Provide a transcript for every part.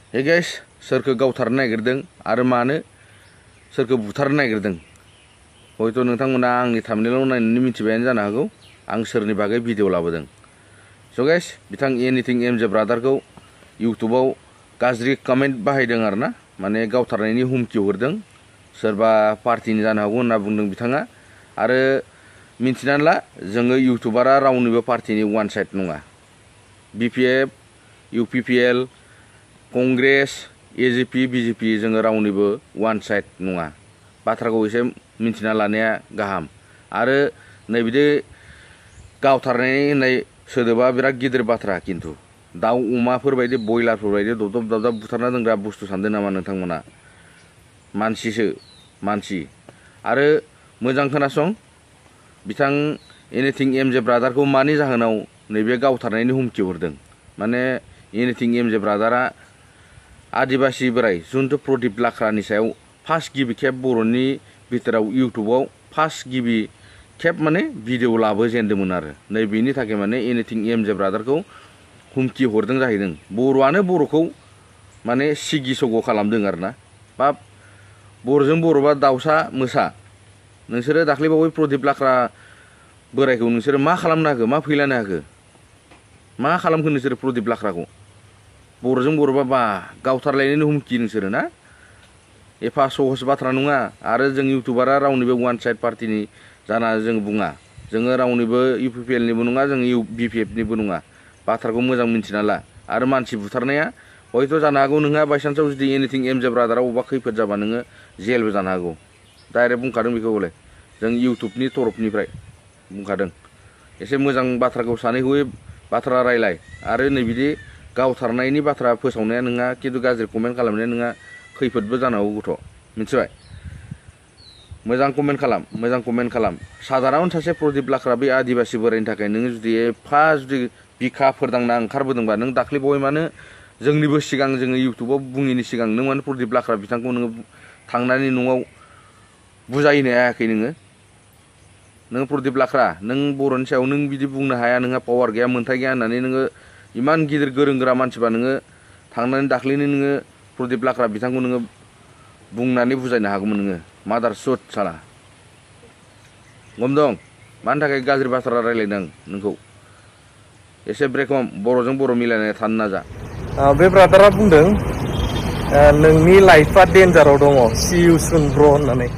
Hey guys सोरखौ गावथारनो नागिरदों आरो मानो सोरखौ बुथारनो नागिरदों हयथ' नोंथांमोना आंनि थाम्बनेइलाव नायनानै मिथिबायानो जानो हागौ आं सोरनि बागै भिडिअ लाबोदों। स' गाइस बिथां एनिथिं एमजे ब्रादारखौ इउटुबाव गाज्रि कमेन्ट बाहायदों आरोना, माने गावथारनायनि हुमखि हरदों, सोरबा पार्टिनि जानो हागौ होनना बुंदों बिथाङा। आरो मिन्थिनानै ला जोङो इउटुबारा रावनिबो पार्टिनि वान साइड नङा। BPF, UPPL, Congress, AGP, BJP जोङो रावनिबो वान साइड नङा। बाथ्राखौ एसे मिन्थिना लानाया गाहाम। आरो नैबिदि गावथारनाय होननाय सोदोबा बिराद गिदिर बाथ्रा, खिन्थु दाउ अमाफोरबायदि बयलारफोरबायदि दबदब दाबदाब बुथारना दोनग्रा बुस्थु सानदों नामा नोंथांमोना? मानसिसो मानसि। आरो मोजां खोनासं, बिथां एनिथिं एमजे ब्रादारखौ मानि जाहोनाव नैबे गावथारनायनि हुमखि हरदों। माने एनिथिं एमजे ब्रादारा आदिबासि बोराय जुन्थु प्रदीप लाख्रानि सायाव फार्स्ट गिबि खेब बर'नि बिथोराव इउटुबाव फार्स्ट गिबि खेब माने भिडिअ लाबोजेनदोंमोन आरो नैबेनि थाखाय माने एनिथिं एमजे ब्रादारखौ हुमखि हरदों जाहैदों। बर'आनो बर'खौ माने सिगि सग' खालामदों आरोना। बा बर'जों बर'बा दाउसा मोसा। नोंसोरो दाख्लैबावै प्रदीप लाख्रा बोरायखौ नोंसोरो मा खालामनो हाखो, मा फैलानो हाखो, मा खालामखो नोंसोरो प्रदीप लाख्राखौ? बर'जों बर'बा बा गावथारलायनायनि हुमखि नोंसोरो ना? एफा सहस बाथ्रा नङा। आरो जों इउटुबारा रावनिबो वान साइड पार्टिनि जाना जों बुङा। जोङो रावनिबो इउपिपिएलनिबो नङा, जों बिपिएफनिबो नङा। बाथ्राखौ मोजां मिन्थिना ला। आरो मानसि बुथारनाया हयथ' जानो हागौ नोंहा बायसान्सआव जुदि एनिथिं एमजे ब्रादारा अबेबा खैफोद जाबा नोङो जेलबो जानो हागौ। डाइरेक्ट बुंखादों बेखौ हले जों इउटुबनि तरफनिफ्राय बुंखादों। एसे मोजां बाथ्राखौ सानै हयै बाथ्रा रायलाय। आरो नैबिदि गावथारनायनि बाथ्रा फोसावनाया नोंहा खिन्थु गाज्रि कमेन्ट खालामनाया नोंहा खैफोदबो जानो हागौ गथ', मिथिबाय? मोजां कमेन्ट खालाम, मोजां कमेन्ट खालाम। साधारन सासे प्रदीप लाख्रा बे आदिबासि बोरायनि थाखाय नोङो जुदि एफा जुदि बिखा फोरदांना ओंखारबोदोंबा नों दाख्लै बावै मानो जोंनिबो सिगां जोङो इउटुबाव बुङिनि सिगां नों मानो प्रदीप लाख्रा बिथांखौ नोङो थांनानै न'आव बुजायनो हायाखै नोङो? नों प्रदीप लाख्रा नों बर'नि सायाव नों बिदि बुंनो हाया, नोंहा पावार गैया, मोन्थाय गैया होननानै नोङो इमान गिदिर गोरों गोरा मानसिबा नोङो थांनानै दाख्लैनो नोङो प्रदीप लाख्रा बिथांखौ नोङो बुंनानै बुजायनो हागौमोन नोङो। मादार सुट साला गम दं। मानि थाखाय गाज्रि बाथ्रा रायलायदों नोंखौ? एसे ब्रेक हम, बर'जों बर' मिलायनानै थानो नाजा। बे ब्रादारा बुंदों नोंनि लाइफआ डेन्जाराव दङ, सि इउ सुन ब्र होननानै।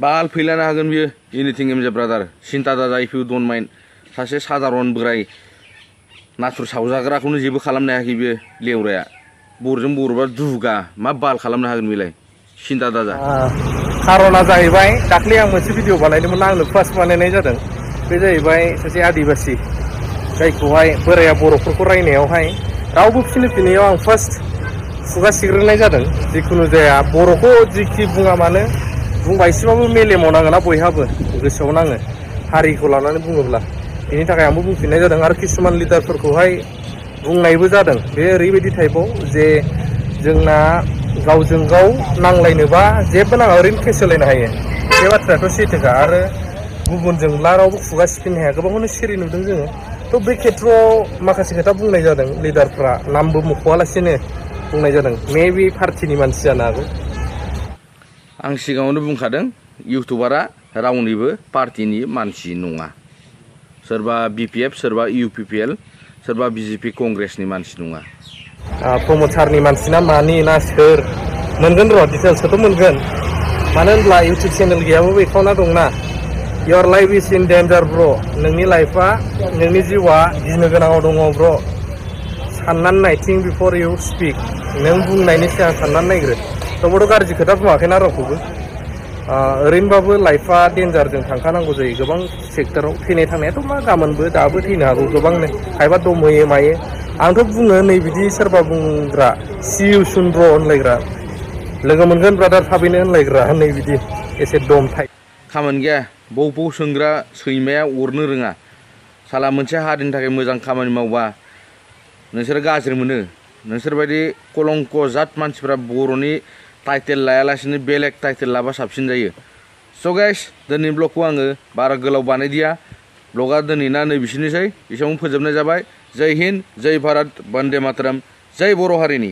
बाल फैलानो हागोन बियो एनिथिं एमजे ब्रादार। सिन्था दाजा इफ इउ डन्ट माइन्ड। सासे साधारन बोराय नाथुर सावजाग्राखौनो जेबो खालामनो हायाखै बियो लेवराया। बर'जों बर'बा दुगा मा बाल खालामनो हागोन बेलाय? सिन्था दाजा। खारना जाहैबाय दाख्लै आं मोनसे भिडिअ बानायदोंमोन, आंनो फार्स्ट बानायनाय जादों। बे जाहैबाय सासे आदिबासि जायखौहाय बोराया बर'फोरखौ रायनायावहाय रावबो फिनोफिनैयाव आं फार्स्ट खुगा सिग्रोनाय जादों। जिखुनु जाया बर'खौ जिखि बुङा मानो बुंबा एसेबाबो मेलेमाव नाङोना बयहाबो, गोसोआव नाङो हारिखौ लानानै बुङोब्ला। बेनि थाखाय आंबो बुंफिननाय जादों। आरो किसुमान लिडारफोरखौहाय बुंनायबो जादों। बे ओरैबायदि टाइपआव जे जोंना गावजों गाव नांलायनोबा जेबो नाङा, ओरैनो केस होलायनो हायो। बे बाथ्रायाथ' सैथोखा। आरो गुबुनजोंब्ला रावबो खुगा सिफिननो हाया, गोबांखौनो सिरि नुदों जोङो। थ' बे खेथ्रआव माखासे खोथा बुंनाय जादों, लिडारफ्रा नामबो मख'आलासिनो बुंनाय जादों। मेबि पार्टिनि मानसि जानो हागौ। आं सिगाङावनो बुंखादों इउटुबारा रावनिबो पार्टिनि मानसि नङा। सोरबा बिपिएफ, सोरबा इउपिपिएल, सोरबा बिजेपि कंग्रेसनि मानसि नङा। प्रमद सारनि मानसि ना मानि ना सोर मोनगोन र' डिटेल्सखौथ' मोनगोन। मानो होनब्ला इउटुब चेनेल गैयाबाबो एकाउन्टआ दंना। इयर लाइफ इज इन डेन्जार ब्र'। नोंनि लाइफआ, नोंनि जिउआ गिनो गोनाङाव दङ ब्र'। साननानै नाय, थिंक बिफर इउ स्पिक। नों बुंनायनि सिगां साननानै नायग्रो। थेवबोथ' गाज्रि खोथा बुङाखैना रावखौबो। ओरैनोबाबो लाइफआ डेन्जारजों थांखानांगौ जायो गोबां सेक्टराव। थैनाय थांनायाथ' मा गाबोनबो दाबो थैनो हागौ गोबांनो, खायबा दमहोयो मायो। आंथ' बुङो नैबिदि सोरबा बुंग्रा सि इउ सुन ब्र होनलायग्रा, लोगो मोनगोन ब्रादार थाबैनो होनलायग्रा नैबिदि एसे दम थायो। खामानि गैया, बौ बौ सोंग्रा सैमाया अरनो रोङा। साला मोनसे हारिनि थाखाय मोजां खामानि मावबा नोंसोरो गाज्रि मोनो। नोंसोरबायदि कलंक जात मानसिफ्रा बर'नि टाइटेल लायालासिनो बेलेग टाइटेल लाबा साबसिन जायो। स' गाइस दिनैनि ब्लगखौ आङो बारा गोलाव बानायदिया। ब्लगा दिनैना नै बिसोरनोसै, एसेयावनो फोजोबनाय जाबाय। जय हिन्द, जय भारत, बन्दे मातरम, जय बर' हारिनि।